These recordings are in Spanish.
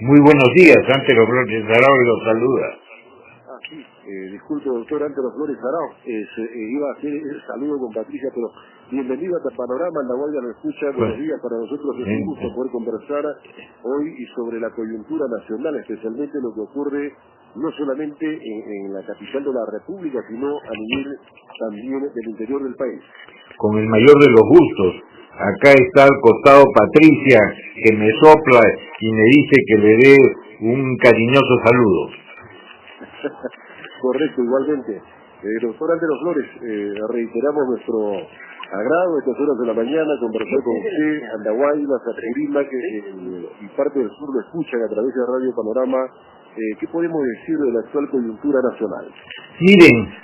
Muy buenos días, Ángelo Flores Arao los saluda. Sí, disculpe, doctor Ángelo Flores Arao, iba a hacer el saludo con Patricia, pero bienvenido a Panorama, Andahuaylas lo escucha, buenos días, para nosotros es un gusto poder conversar hoy y sobre la coyuntura nacional, especialmente lo que ocurre no solamente en la capital de la República, sino a nivel también del interior del país. Con el mayor de los gustos. Acá está al costado Patricia, que me sopla y me dice que le dé un cariñoso saludo. Correcto, igualmente. Doctor Ángelo Flores, reiteramos nuestro agrado a estas horas de la mañana, conversar con usted, Andahuaylas, Apurímac y parte del sur lo escuchan a través de Radio Panorama. ¿Qué podemos decir de la actual coyuntura nacional? Miren,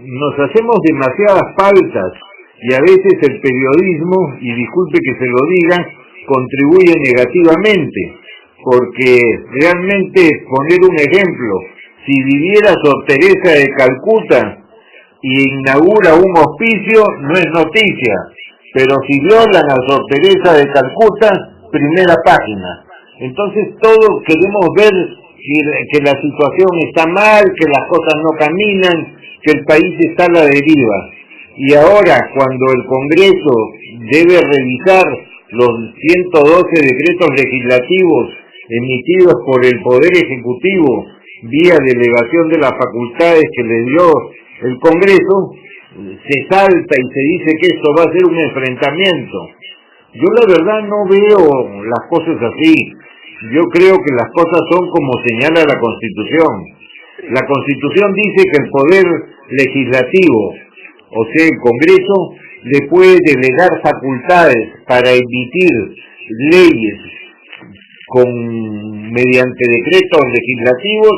nos hacemos demasiadas faltas y a veces el periodismo, y disculpe que se lo diga, contribuye negativamente, porque realmente, poner un ejemplo, si viviera Sor Teresa de Calcuta y inaugura un hospicio, no es noticia, pero si violan a Sor Teresa de Calcuta, primera página. Entonces todos queremos ver que la situación está mal, que las cosas no caminan, que el país está a la deriva. Y ahora, cuando el Congreso debe revisar los 112 decretos legislativos emitidos por el Poder Ejecutivo vía delegación de las facultades que le dio el Congreso, se salta y se dice que esto va a ser un enfrentamiento. Yo la verdad no veo las cosas así. Yo creo que las cosas son como señala la Constitución. La Constitución dice que el Poder Legislativo, o sea, el Congreso, le puede delegar facultades para emitir leyes mediante decretos legislativos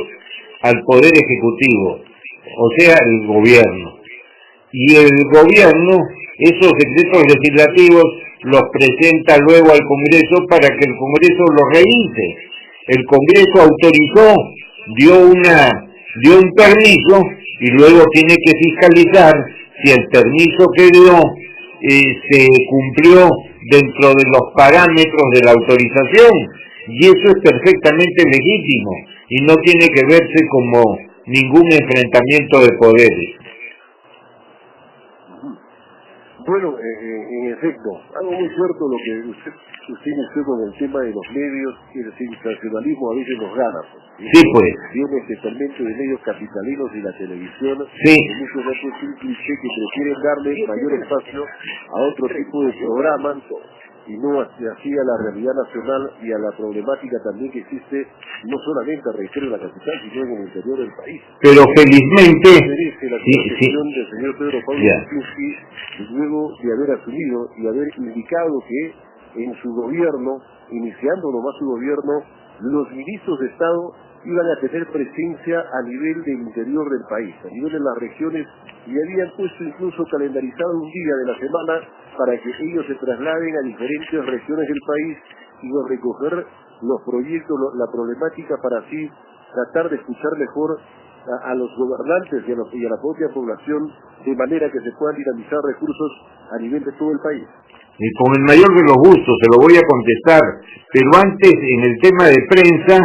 al Poder Ejecutivo, o sea, el gobierno. Y el gobierno, esos decretos legislativos, los presenta luego al Congreso para que el Congreso los revise. El Congreso autorizó, dio un permiso y luego tiene que fiscalizar si el permiso que dio se cumplió dentro de los parámetros de la autorización, y eso es perfectamente legítimo y no tiene que verse como ningún enfrentamiento de poderes. Bueno, en efecto, algo muy cierto lo que usted inició con el tema de los medios, y el sensacionalismo a veces nos gana. Sí, pues. Viene especialmente de medios capitalinos y la televisión, sí. En muchos casos es un cliché que prefieren darle mayor espacio a otro tipo de programas y no así a la realidad nacional y a la problemática también que existe, no solamente, reitero, en la capital, sino en el interior del país. Pero felizmente, la concepción del señor Pedro Pablo Kuczynski, luego de haber asumido y haber indicado que en su gobierno, iniciando nomás su gobierno, los ministros de Estado iban a tener presencia a nivel del interior del país, a nivel de las regiones, y habían puesto incluso calendarizado un día de la semana para que ellos se trasladen a diferentes regiones del país y a recoger los proyectos, la problemática, para así tratar de escuchar mejor a los gobernantes y a la propia población, de manera que se puedan dinamizar recursos a nivel de todo el país. Y con el mayor de los gustos se lo voy a contestar, pero antes, en el tema de prensa,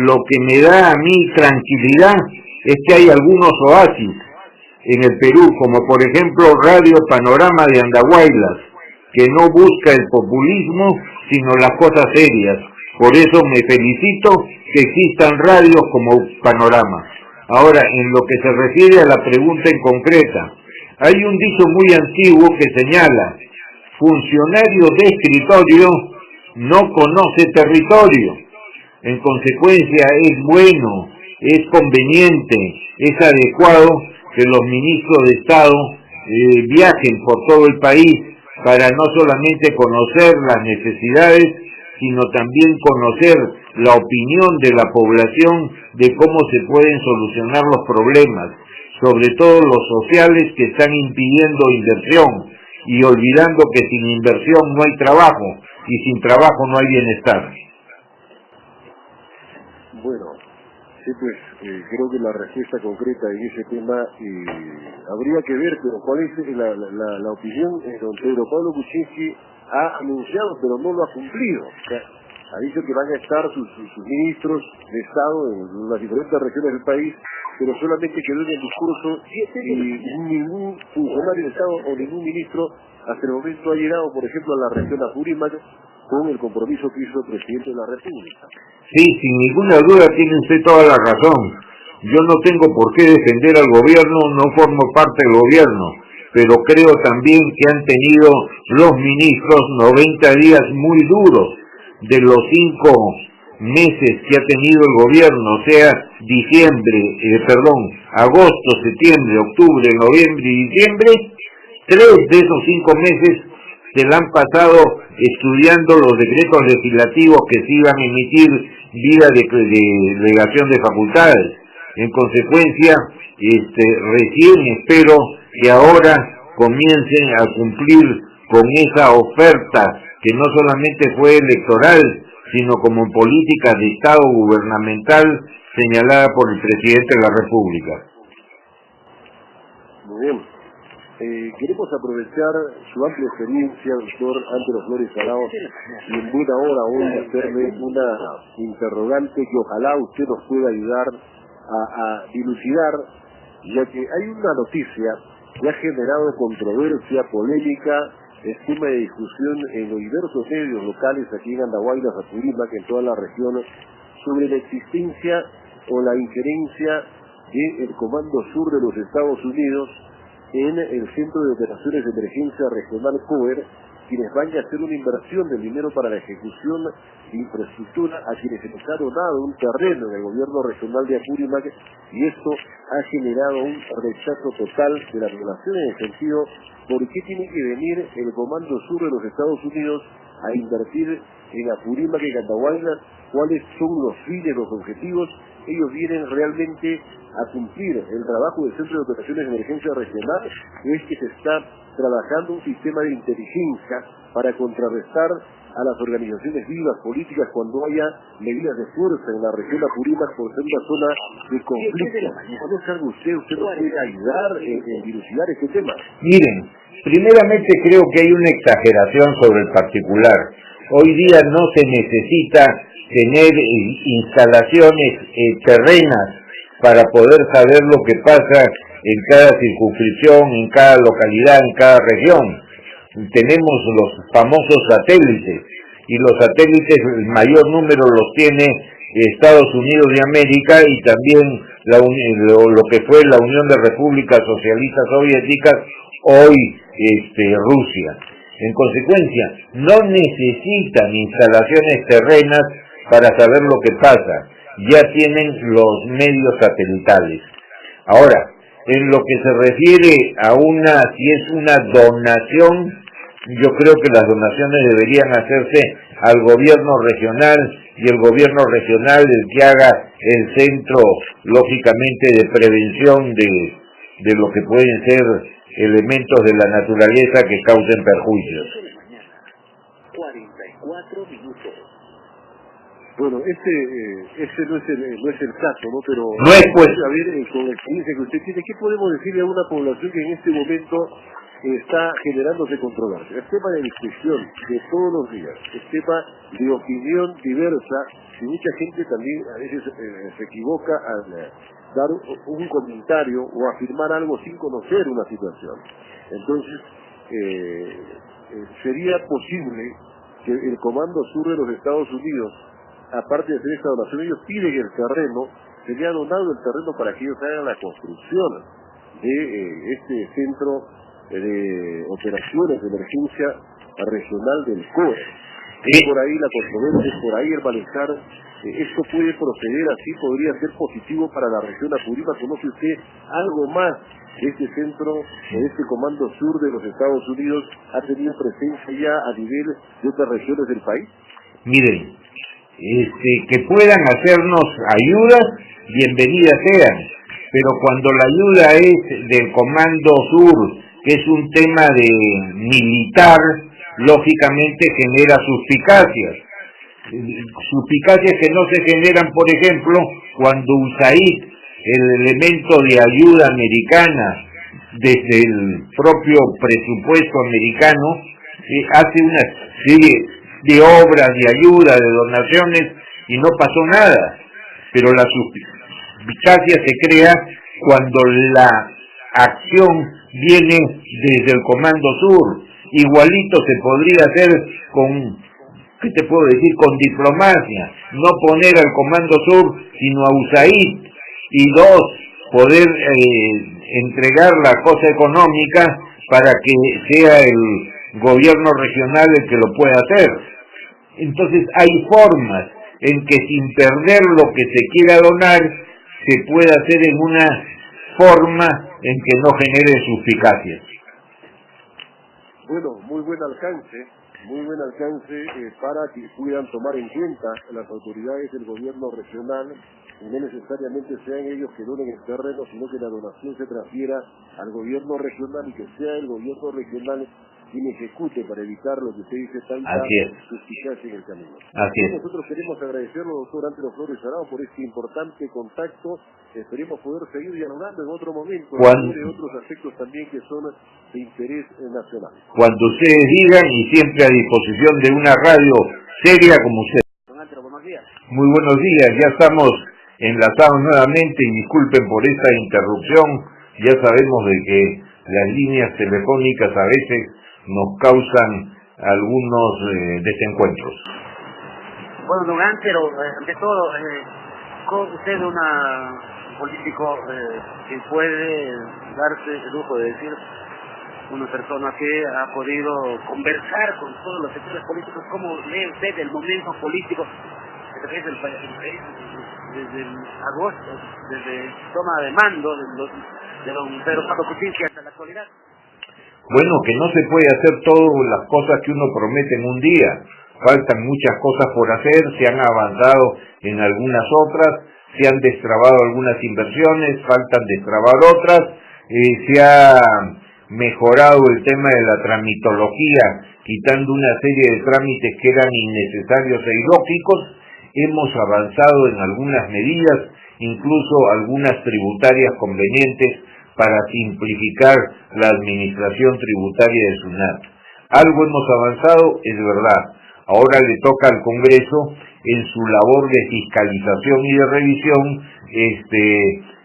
lo que me da a mí tranquilidad es que hay algunos oasis en el Perú, como por ejemplo Radio Panorama de Andahuaylas, que no busca el populismo, sino las cosas serias. Por eso me felicito que existan radios como Panorama. Ahora, en lo que se refiere a la pregunta en concreta, hay un dicho muy antiguo que señala: funcionario de escritorio no conoce territorio. En consecuencia, es bueno, es conveniente, es adecuado que los ministros de Estado viajen por todo el país para no solamente conocer las necesidades, sino también conocer la opinión de la población de cómo se pueden solucionar los problemas, sobre todo los sociales que están impidiendo inversión y olvidando que sin inversión no hay trabajo y sin trabajo no hay bienestar. Bueno, sí, pues creo que la respuesta concreta en ese tema habría que ver, pero cuál es la opinión. Don Pedro Pablo Kuczynski ha anunciado, pero no lo ha cumplido. O sea, ha dicho que van a estar sus ministros de Estado en las diferentes regiones del país, pero solamente quedó en el discurso y ningún funcionario de Estado o ningún ministro hasta el momento ha llegado, por ejemplo, a la región Apurímac con el compromiso que hizo el presidente de la República. Sí, sin ninguna duda tiene usted toda la razón. Yo no tengo por qué defender al gobierno, no formo parte del gobierno, pero creo también que han tenido los ministros 90 días muy duros de los 5 meses que ha tenido el gobierno, o sea, agosto, septiembre, octubre, noviembre y diciembre. 3 de esos 5 meses se la han pasado estudiando los decretos legislativos que se iban a emitir vía de delegación de facultades. En consecuencia, recién espero que ahora comiencen a cumplir con esa oferta que no solamente fue electoral, sino como política de Estado gubernamental señalada por el presidente de la República. Muy bien. Queremos aprovechar su amplia experiencia, doctor Ángelo Flores Arauz, y en buena hora hoy hacerle una interrogante que ojalá usted nos pueda ayudar a dilucidar, ya que hay una noticia que ha generado controversia, polémica, es tema de discusión en los diversos medios locales aquí en Andahuaylas, Apurímac, en toda la región, sobre la existencia o la injerencia del Comando Sur de los Estados Unidos en el Centro de Operaciones de Emergencia Regional COER, quienes van a hacer una inversión de dinero para la ejecución de infraestructura, a quienes se les ha donado un terreno en el gobierno regional de Apurímac, y esto ha generado un rechazo total de la población en el sentido, ¿por qué tiene que venir el Comando Sur de los Estados Unidos a invertir en Apurímac y Andahuaylas? ¿Cuáles son los fines, los objetivos? Ellos vienen realmente a cumplir el trabajo del Centro de Operaciones de Emergencia Regional, o es que se está trabajando un sistema de inteligencia para contrarrestar a las organizaciones vivas políticas cuando haya medidas de fuerza en la región Apurímac por ser una zona de conflicto. ¿Conoce algo usted nos puede ayudar en dilucidar este tema? Miren, primeramente creo que hay una exageración sobre el particular. Hoy día no se necesita tener instalaciones terrenas para poder saber lo que pasa en cada circunscripción, en cada localidad, en cada región. Tenemos los famosos satélites, y los satélites el mayor número los tiene Estados Unidos de América y también lo que fue la Unión de Repúblicas Socialistas Soviéticas, hoy Rusia. En consecuencia, no necesitan instalaciones terrenas para saber lo que pasa, ya tienen los medios satelitales. Ahora, en lo que se refiere a si es una donación, yo creo que las donaciones deberían hacerse al gobierno regional, y el gobierno regional el que haga el centro, lógicamente, de prevención de lo que pueden ser elementos de la naturaleza que causen perjuicios. 44 minutos. Bueno, ese no es el caso, ¿no? Pero no es, pues, a ver, con la experiencia que usted tiene, ¿qué podemos decirle a una población que en este momento está generándose controversia? Es tema de discusión de todos los días, es tema de opinión diversa, y mucha gente también a veces se equivoca al dar un comentario o afirmar algo sin conocer una situación. Entonces, sería posible que el Comando Sur de los Estados Unidos, aparte de hacer esta donación, ellos piden el terreno, se le ha donado el terreno para que ellos hagan la construcción de este centro de operaciones de emergencia regional del COER. Es por ahí la controversia, es por ahí el malestar. Esto puede proceder así, podría ser positivo para la región Apurímac. ¿Conoce usted algo más de este centro, de este Comando Sur de los Estados Unidos? ¿Ha tenido presencia ya a nivel de otras regiones del país? Miren, que puedan hacernos ayudas, bienvenidas sean, pero cuando la ayuda es del Comando Sur, que es un tema de militar, lógicamente genera suspicacias que no se generan, por ejemplo, cuando USAID, el elemento de ayuda americana, desde el propio presupuesto americano, hace una serie de obras, de ayuda, de donaciones, y no pasó nada. Pero la suspicacia se crea cuando la acción viene desde el Comando Sur. Igualito se podría hacer con, ¿qué te puedo decir?, con diplomacia, no poner al Comando Sur, sino a USAID, y dos, poder entregar la cosa económica para que sea el gobierno regional el que lo pueda hacer. Entonces hay formas en que sin perder lo que se quiera donar, se puede hacer en una forma en que no genere suspicacias. Bueno, muy buen alcance para que puedan tomar en cuenta las autoridades del gobierno regional, y no necesariamente sean ellos que donen el terreno, sino que la donación se transfiera al gobierno regional y que sea el gobierno regional quien ejecute para evitar lo que usted dice, tanta suspicacia en el camino. Así es. Nosotros queremos agradecerlo, doctor Antero Flores Arao, por este importante contacto. Esperemos poder seguir dialogando en otro momento sobre otros aspectos también que son de interés nacional. Cuando ustedes digan, y siempre a disposición de una radio seria como usted. Don Antero, buenos días. Muy buenos días, ya estamos enlazados nuevamente y disculpen por esta interrupción. Ya sabemos de que las líneas telefónicas a veces nos causan algunos desencuentros. Bueno, don Antero, ante todo, usted es un político que puede darse el lujo de decir, una persona que ha podido conversar con todos los sectores políticos. ¿Cómo lee usted el momento político que trae el país desde agosto, desde toma de mando de don Pedro Pablo Kuczynski hasta la actualidad? Bueno, que no se puede hacer todas las cosas que uno promete en un día. Faltan muchas cosas por hacer, se han avanzado en algunas otras, se han destrabado algunas inversiones, faltan destrabar otras, se ha mejorado el tema de la tramitología, quitando una serie de trámites que eran innecesarios e ilógicos. Hemos avanzado en algunas medidas, incluso algunas tributarias convenientes, para simplificar la administración tributaria de SUNAT. Algo hemos avanzado, es verdad. Ahora le toca al Congreso, en su labor de fiscalización y de revisión,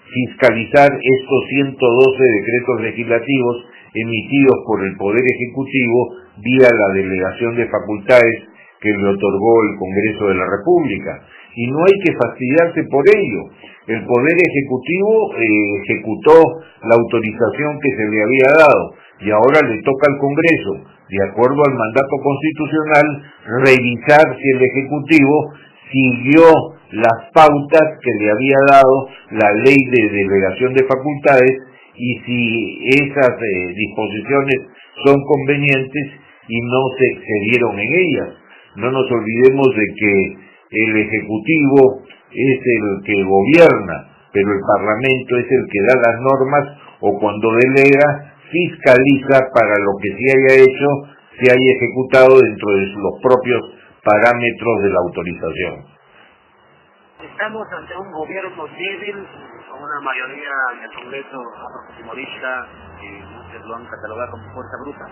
fiscalizar estos 112 decretos legislativos emitidos por el Poder Ejecutivo vía la delegación de facultades que le otorgó el Congreso de la República. Y no hay que fastidiarse por ello. El Poder Ejecutivo ejecutó la autorización que se le había dado y ahora le toca al Congreso, de acuerdo al mandato constitucional, revisar si el Ejecutivo siguió las pautas que le había dado la ley de delegación de facultades y si esas disposiciones son convenientes y no se excedieron en ellas. No nos olvidemos de que el Ejecutivo es el que gobierna, pero el Parlamento es el que da las normas o cuando delega, fiscaliza para lo que se haya hecho, se haya ejecutado dentro de los propios parámetros de la autorización. Estamos ante un gobierno débil, con una mayoría en el Congreso fujimorista, que muchos lo han catalogado como fuerza bruta.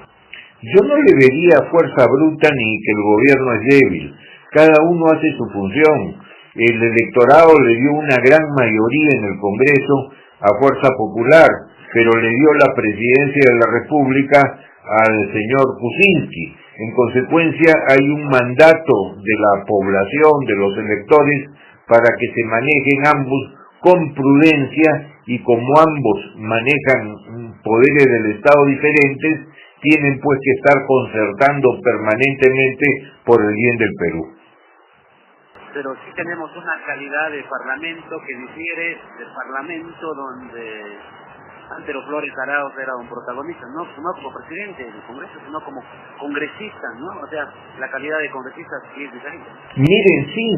Yo no le vería fuerza bruta ni que el gobierno es débil. Cada uno hace su función. El electorado le dio una gran mayoría en el Congreso a Fuerza Popular, pero le dio la presidencia de la República al señor Kuczynski. En consecuencia, hay un mandato de la población, de los electores, para que se manejen ambos con prudencia y como ambos manejan poderes del Estado diferentes, tienen pues que estar concertando permanentemente por el bien del Perú. Pero sí tenemos una calidad de parlamento que difiere del parlamento donde Antero Flores Arauz era un protagonista, no como presidente del Congreso, sino como congresista, ¿no? O sea, la calidad de congresista sí es diferente. Miren, sí,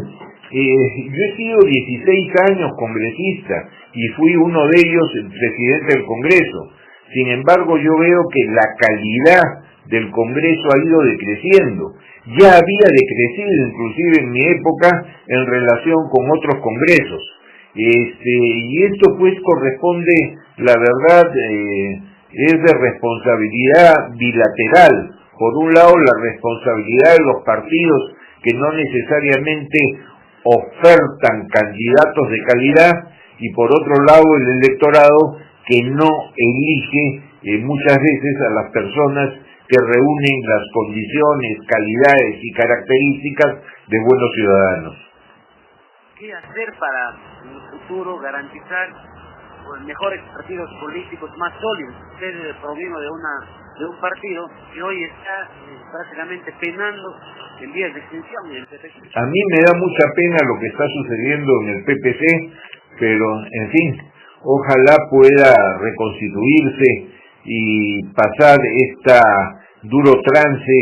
yo he sido 16 años congresista y fui uno de ellos el presidente del Congreso. Sin embargo, yo veo que la calidad del Congreso ha ido decreciendo. Ya había decrecido inclusive en mi época en relación con otros congresos. Y esto pues corresponde, la verdad, es de responsabilidad bilateral, Por un lado, la responsabilidad de los partidos que no necesariamente ofertan candidatos de calidad, y por otro lado el electorado que no elige muchas veces a las personas que reúnen las condiciones, calidades y características de buenos ciudadanos. ¿Qué hacer para en el futuro garantizar mejores partidos políticos más sólidos? Usted provino de un partido que hoy está prácticamente penando en vías de extinción en el PPC. A mí me da mucha pena lo que está sucediendo en el PPC, pero en fin, ojalá pueda reconstituirse y pasar duro trance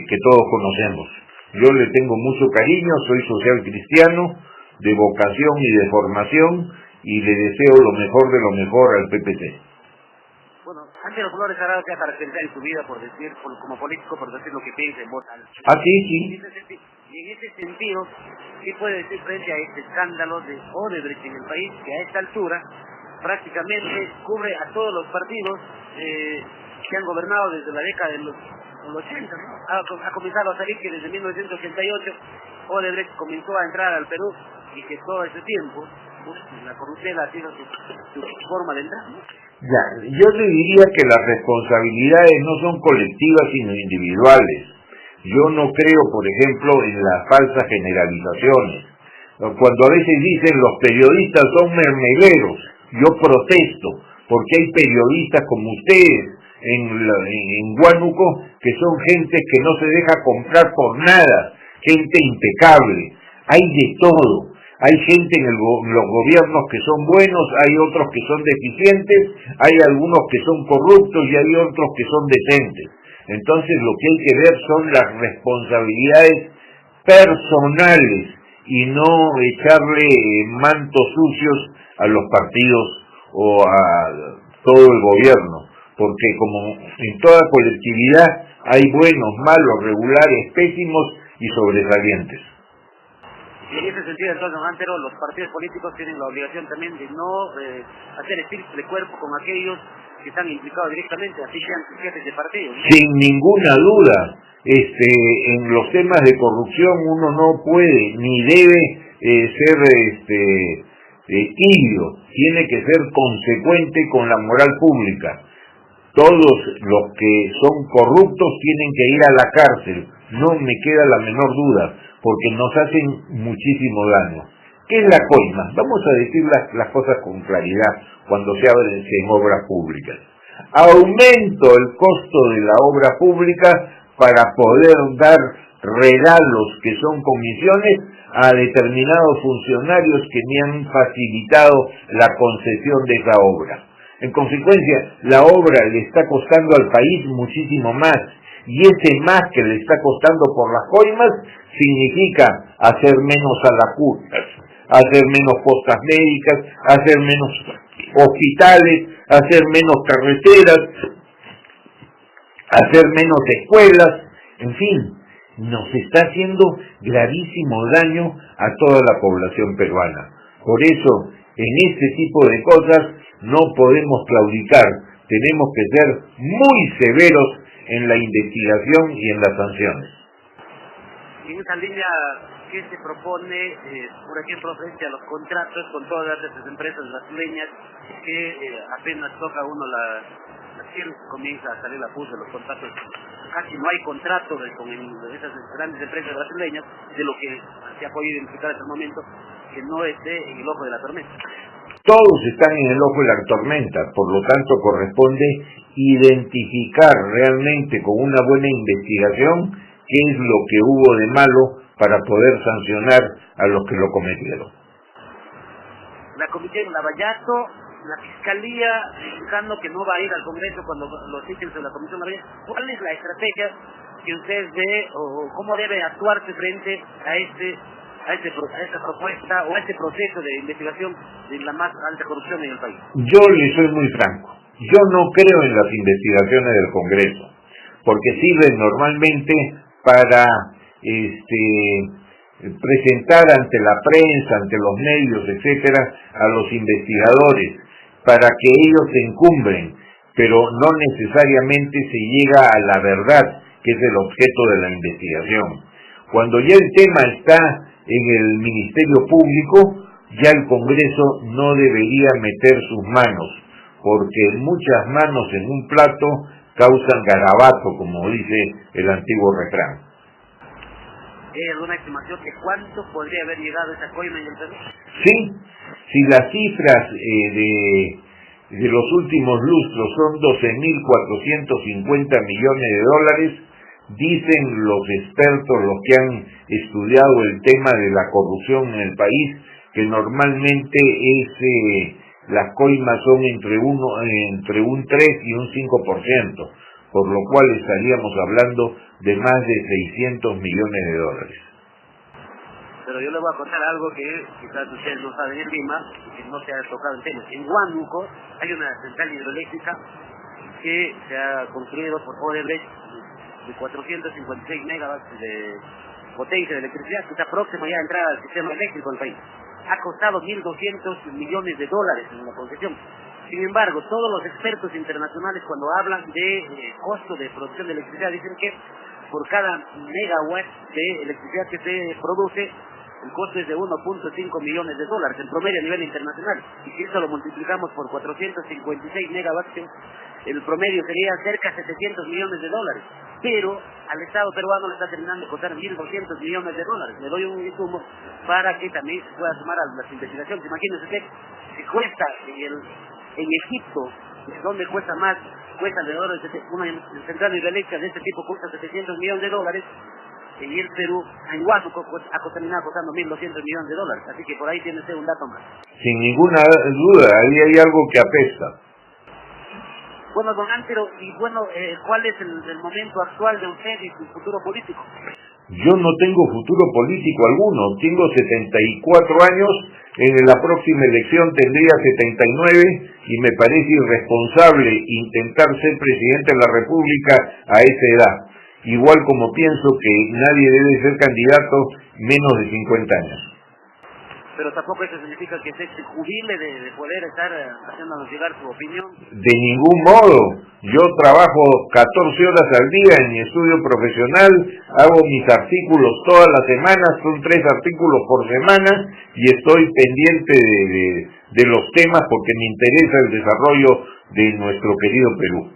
que todos conocemos. Yo le tengo mucho cariño, soy social cristiano, de vocación y de formación, y le deseo lo mejor de lo mejor al PPC. Bueno, Ángelo Flores Arao se ha caracterizado en su vida como político, por decir lo que piensa en voz alta. Ah, sí. Y en ese sentido, ¿qué puede decir frente a este escándalo de Odebrecht en el país, que a esta altura prácticamente cubre a todos los partidos que han gobernado desde la década de los 80, ¿no? Ha comenzado a salir que desde 1988 Odebrecht comenzó a entrar al Perú y que todo ese tiempo la corrupción ha sido su forma de entrar, ¿no? Ya, yo le diría que las responsabilidades no son colectivas sino individuales. Yo no creo, por ejemplo, en las falsas generalizaciones. Cuando a veces dicen los periodistas son mermeleros, yo protesto, porque hay periodistas como ustedes en Huánuco que son gente que no se deja comprar por nada, gente impecable, hay de todo. Hay gente en los gobiernos que son buenos, hay otros que son deficientes, hay algunos que son corruptos y hay otros que son decentes. Entonces lo que hay que ver son las responsabilidades personales y no echarle mantos sucios a los partidos o a todo el gobierno, porque como en toda colectividad hay buenos, malos, regulares, pésimos y sobresalientes. Y en ese sentido, entonces, don Antero, los partidos políticos tienen la obligación también de no hacer espíritu de cuerpo con aquellos que están implicados directamente, así sean jefes de partidos, ¿no? Sin ninguna duda, en los temas de corrupción uno no puede ni debe ser tibio, tiene que ser consecuente con la moral pública. Todos los que son corruptos tienen que ir a la cárcel, no me queda la menor duda, porque nos hacen muchísimo daño. ¿Qué es la coima? Vamos a decir las cosas con claridad cuando se habla en obras públicas. Aumento el costo de la obra pública para poder dar regalos que son comisiones a determinados funcionarios que me han facilitado la concesión de esa obra. En consecuencia, la obra le está costando al país muchísimo más, y ese más que le está costando por las coimas significa hacer menos alacutas, hacer menos postas médicas, hacer menos hospitales, hacer menos carreteras, hacer menos escuelas, en fin, nos está haciendo gravísimo daño a toda la población peruana. Por eso, en este tipo de cosas no podemos claudicar, tenemos que ser muy severos en la investigación y en las sanciones. En esa línea, ¿qué se propone, por ejemplo, frente a los contratos con todas estas empresas brasileñas que apenas toca uno la cierre, comienza a salir la pus de los contratos? Casi no hay contrato con esas grandes empresas brasileñas, de lo que se ha podido identificar hasta el momento, que no esté en el ojo de la tormenta. Todos están en el ojo de la tormenta, por lo tanto corresponde identificar realmente con una buena investigación qué es lo que hubo de malo para poder sancionar a los que lo cometieron. La Comisión Lavallato, la Fiscalía, indicando que no va a ir al Congreso cuando los ítems de la Comisión Lavallato. ¿Cuál es la estrategia que usted ve o cómo debe actuarse frente a esta propuesta o a este proceso de investigación de la más alta corrupción en el país? Yo le soy muy franco. Yo no creo en las investigaciones del Congreso, porque sirven normalmente para presentar ante la prensa, ante los medios, etcétera, a los investigadores, para que ellos se encumbren, pero no necesariamente se llega a la verdad, que es el objeto de la investigación. Cuando ya el tema está en el Ministerio Público, ya el Congreso no debería meter sus manos, porque muchas manos en un plato causan garabato, como dice el antiguo refrán. ¿Hay alguna estimación de cuánto podría haber llegado esa coima en el Perú? Sí, si las cifras de los últimos lustros son 12.450 millones de dólares, dicen los expertos, los que han estudiado el tema de la corrupción en el país, que normalmente las coimas son entre un 3 y un 5%, por lo cual estaríamos hablando de más de 600 millones de dólares. Pero yo le voy a contar algo que quizás ustedes no saben en Lima, y que no se ha tocado en temas. En Huánuco hay una central hidroeléctrica que se ha construido por Odebrecht de 456 megawatts de potencia de electricidad, que está próximo ya a entrar al sistema eléctrico del país. Ha costado 1.200 millones de dólares en la concesión. Sin embargo, todos los expertos internacionales, cuando hablan de costo de producción de electricidad, dicen que por cada megawatt de electricidad que se produce, el costo es de 1.5 millones de dólares, en promedio a nivel internacional. Y si eso lo multiplicamos por 456 megawatts, el promedio sería cerca de 700 millones de dólares. Pero al Estado peruano le está terminando de costar 1.200 millones de dólares. Le doy un insumo para que también se pueda sumar a las investigaciones. Imagínense usted, si cuesta en Egipto, donde cuesta más, cuesta alrededor de una central hidroeléctrica de este tipo cuesta 700 millones de dólares, y el Perú, en Huánuco, ha terminado costando 1.200 millones de dólares. Así que por ahí tiene usted un dato más. Sin ninguna duda, ahí hay algo que apesta. Bueno, don Antero, y bueno, ¿cuál es el momento actual de usted y su futuro político? Yo no tengo futuro político alguno, tengo 74 años, en la próxima elección tendría 79 y me parece irresponsable intentar ser presidente de la República a esa edad. Igual como pienso que nadie debe ser candidato menos de 50 años. Pero tampoco eso significa que se jubile de poder estar haciéndonos llegar su opinión. De ningún modo. Yo trabajo 14 horas al día en mi estudio profesional, hago mis artículos todas las semanas, son 3 artículos por semana, y estoy pendiente de los temas porque me interesa el desarrollo de nuestro querido Perú.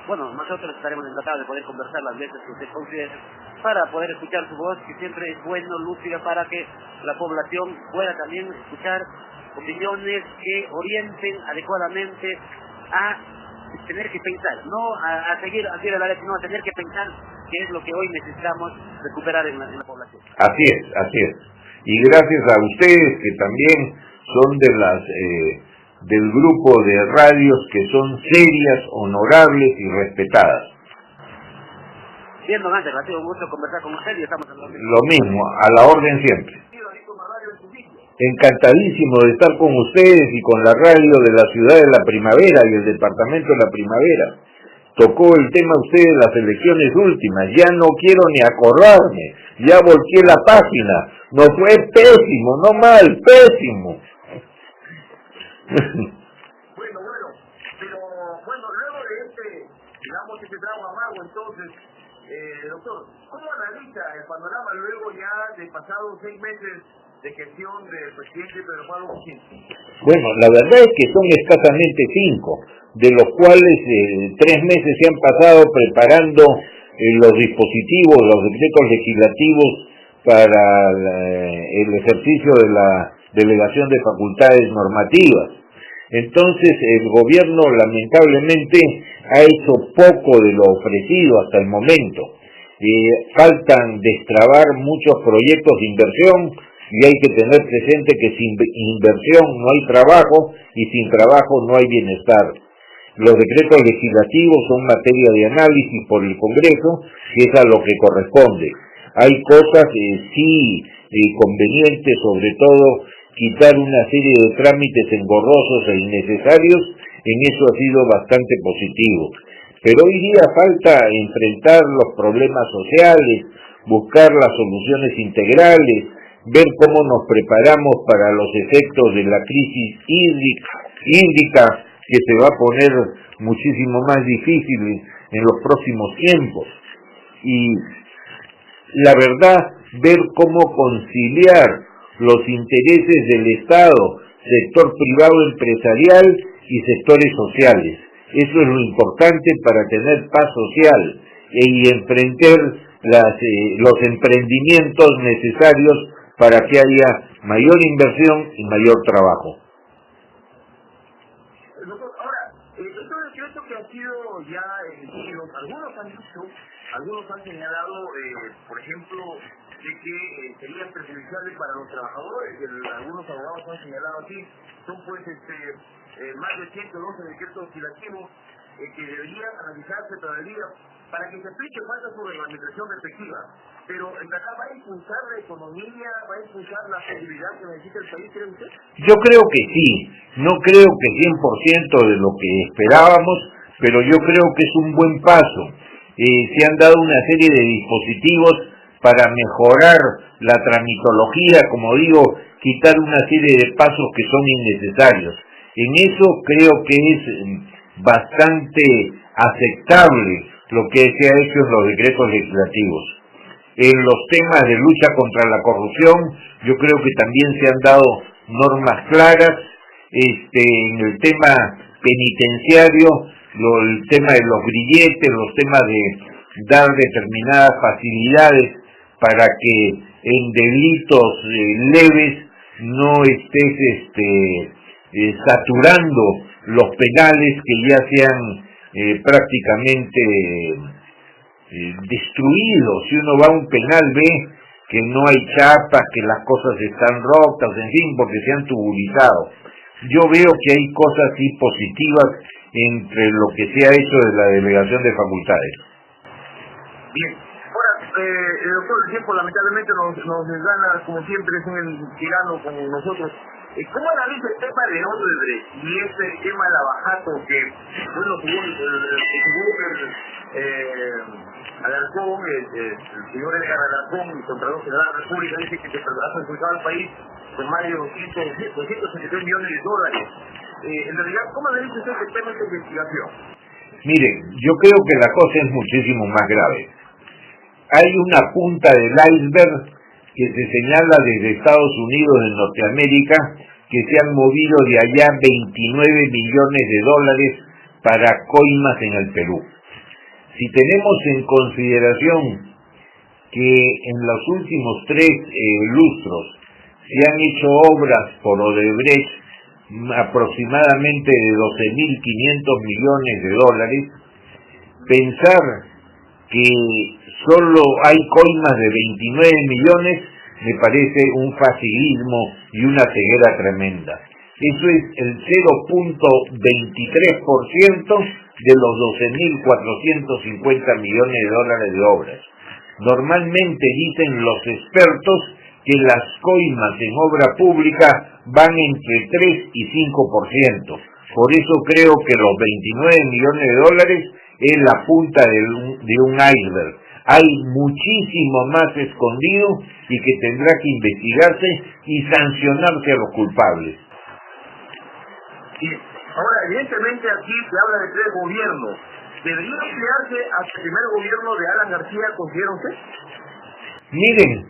Bueno, nosotros estaremos encantados de poder conversar las veces que usted considere para poder escuchar su voz, que siempre es bueno, lúcida, para que la población pueda también escuchar opiniones que orienten adecuadamente a tener que pensar, no a seguir a la vez, sino a tener que pensar qué es lo que hoy necesitamos recuperar en la población. Así es. Y gracias a ustedes que también son del grupo de radios que son serias, honorables y respetadas. Bien, don Ángel, ha sido un gusto conversar con usted y estamos en lo mismo, a la orden siempre. Encantadísimo de estar con ustedes y con la radio de la ciudad de la primavera y el departamento de la primavera. Tocó el tema usted de las elecciones últimas, ya no quiero ni acordarme, ya volteé la página, no fue pésimo, no mal, pésimo. Bueno, pero luego de digamos ese trago amargo, entonces, doctor, ¿cómo analiza el panorama luego ya de pasados 6 meses de gestión del presidente Pedro Pablo Kuczynski? Bueno, la verdad es que son escasamente 5, de los cuales 3 meses se han pasado preparando los dispositivos, los decretos legislativos para el ejercicio de la delegación de facultades normativas. Entonces el gobierno lamentablemente ha hecho poco de lo ofrecido hasta el momento. Faltan destrabar muchos proyectos de inversión y hay que tener presente que sin inversión no hay trabajo y sin trabajo no hay bienestar. Los decretos legislativos son materia de análisis por el Congreso, que es a lo que corresponde. Hay cosas convenientes, sobre todo quitar una serie de trámites engorrosos e innecesarios, en eso ha sido bastante positivo. Pero hoy día falta enfrentar los problemas sociales, buscar las soluciones integrales, ver cómo nos preparamos para los efectos de la crisis hídrica que se va a poner muchísimo más difícil en los próximos tiempos. y la verdad, ver cómo conciliar los intereses del Estado, sector privado empresarial y sectores sociales. Eso es lo importante para tener paz social y emprender los emprendimientos necesarios para que haya mayor inversión y mayor trabajo. Ahora, esto decreto que ha sido ya emitido, algunos han señalado, por ejemplo, de que sería perjudicial para los trabajadores. Algunos abogados han señalado así, son pues más de 112 decretos legislativos que deberían analizarse todavía para que se aplique falta su reglamentación respectiva. Pero en acá va a impulsar la economía, va a impulsar la seguridad que necesita el país, ¿cree usted? Yo creo que sí, no creo que 100% de lo que esperábamos, pero yo creo que es un buen paso. Se han dado una serie de dispositivos para mejorar la tramitología, como digo, quitar una serie de pasos que son innecesarios. En eso creo que es bastante aceptable lo que se ha hecho en los decretos legislativos. En los temas de lucha contra la corrupción, yo creo que también se han dado normas claras. En el tema penitenciario, el tema de los grilletes, los temas de dar determinadas facilidades para que en delitos leves no estés saturando los penales que ya se han prácticamente destruidos. Si uno va a un penal ve que no hay chapas, que las cosas están rotas, en fin, porque se han tubulizado. Yo veo que hay cosas sí positivas entre lo que se ha hecho de la delegación de facultades. Bien. Ahora, doctor, el tiempo lamentablemente nos gana, como siempre, es un tirano con nosotros. ¿Cómo analiza el tema de Odebrecht y este tema de Lavajato que, bueno, según Alarcón, el señor Edgar Alarcón, el Contralor General de la República, dice que se ha perjudicado al país con más de 273 millones de dólares? En realidad, ¿cómo analiza usted el tema de investigación? Miren, yo creo que la cosa es muchísimo más grave. Hay una punta del iceberg que se señala desde Estados Unidos de Norteamérica, que se han movido de allá 29 millones de dólares para coimas en el Perú. Si tenemos en consideración que en los últimos 3 lustros se han hecho obras por Odebrecht aproximadamente de 12.500 millones de dólares, pensar que solo hay coimas de 29 millones me parece un facilismo y una ceguera tremenda. Eso es el 0.23% de los 12.450 millones de dólares de obras. Normalmente dicen los expertos que las coimas en obra pública van entre 3 y 5%. Por eso creo que los 29 millones de dólares es la punta de un iceberg. Hay muchísimo más escondido y que tendrá que investigarse y sancionarse a los culpables. Sí. Ahora, evidentemente aquí se habla de 3 gobiernos. ¿Debería ampliarse hasta el primer gobierno de Alan García, considera usted? Miren,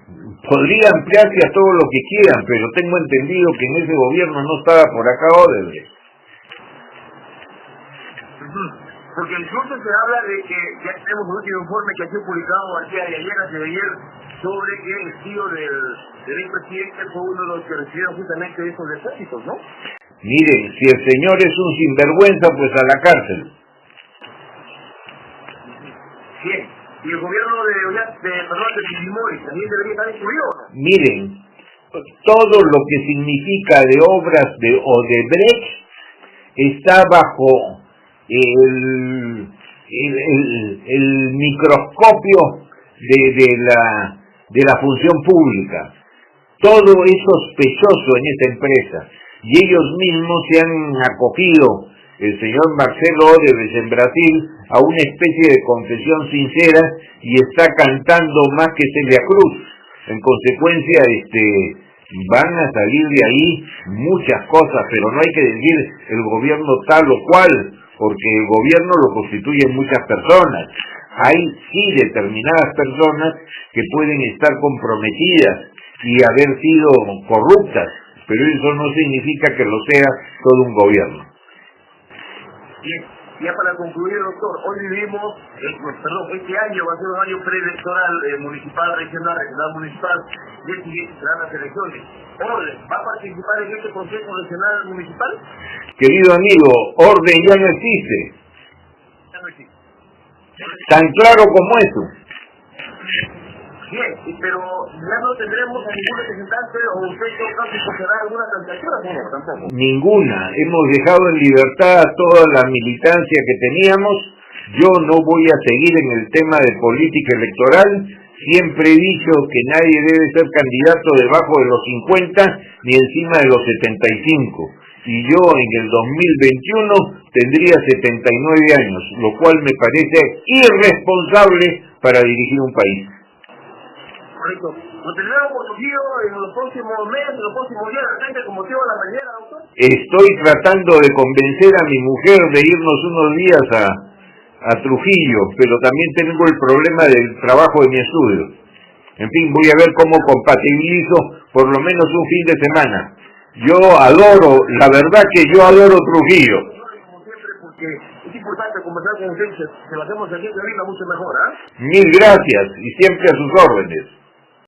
podría ampliarse a todo lo que quieran, pero tengo entendido que en ese gobierno no estaba por acá Odebrecht. Porque incluso se habla de que ya tenemos un último informe que ha sido publicado antes de ayer sobre que el tío del expresidente fue uno de los que recibieron justamente esos depósitos, ¿no? Miren, si el señor es un sinvergüenza, pues a la cárcel. Bien, y el gobierno de Fujimori también debería estar incluido, ¿no? Miren, todo lo que significa de obras de Odebrecht está bajo el microscopio de la función pública. Todo es sospechoso en esta empresa y ellos mismos se han acogido, el señor Marcelo Odebrecht en Brasil, a una especie de confesión sincera y está cantando más que Celia Cruz. En consecuencia, van a salir de ahí muchas cosas, pero no hay que decir el gobierno tal o cual, porque el gobierno lo constituyen muchas personas. hay sí determinadas personas que pueden estar comprometidas y haber sido corruptas, pero eso no significa que lo sea todo un gobierno. Bien, ya para concluir, doctor, hoy vivimos, este año va a ser un año preelectoral municipal, regional municipal, y el siguiente serán las elecciones. ¿Orden va a participar en este proceso regional municipal? Querido amigo, orden ya no existe. Ya no existe. Tan claro como eso. Bien, pero ya no tendremos a ningún representante o usted en todo caso escogerá alguna candidatura, no, tampoco. Ninguna. Hemos dejado en libertad a toda la militancia que teníamos. Yo no voy a seguir en el tema de política electoral. Siempre he dicho que nadie debe ser candidato debajo de los 50 ni encima de los 75. Y yo en el 2021 tendría 79 años, lo cual me parece irresponsable para dirigir un país. Correcto. ¿Lo tendremos por Trujillo en los próximos meses, en los próximos días, de repente, como motivo de la mañana, doctor? Estoy tratando de convencer a mi mujer de irnos unos días a Trujillo, pero también tengo el problema del trabajo de mi estudio. En fin, voy a ver cómo compatibilizo por lo menos un fin de semana. Yo adoro, la verdad que yo adoro Trujillo. Como siempre, porque es importante conversar con ustedes, se lo hacemos aquí en Lima mucho mejor, ¿ah? Mil gracias y siempre a sus órdenes.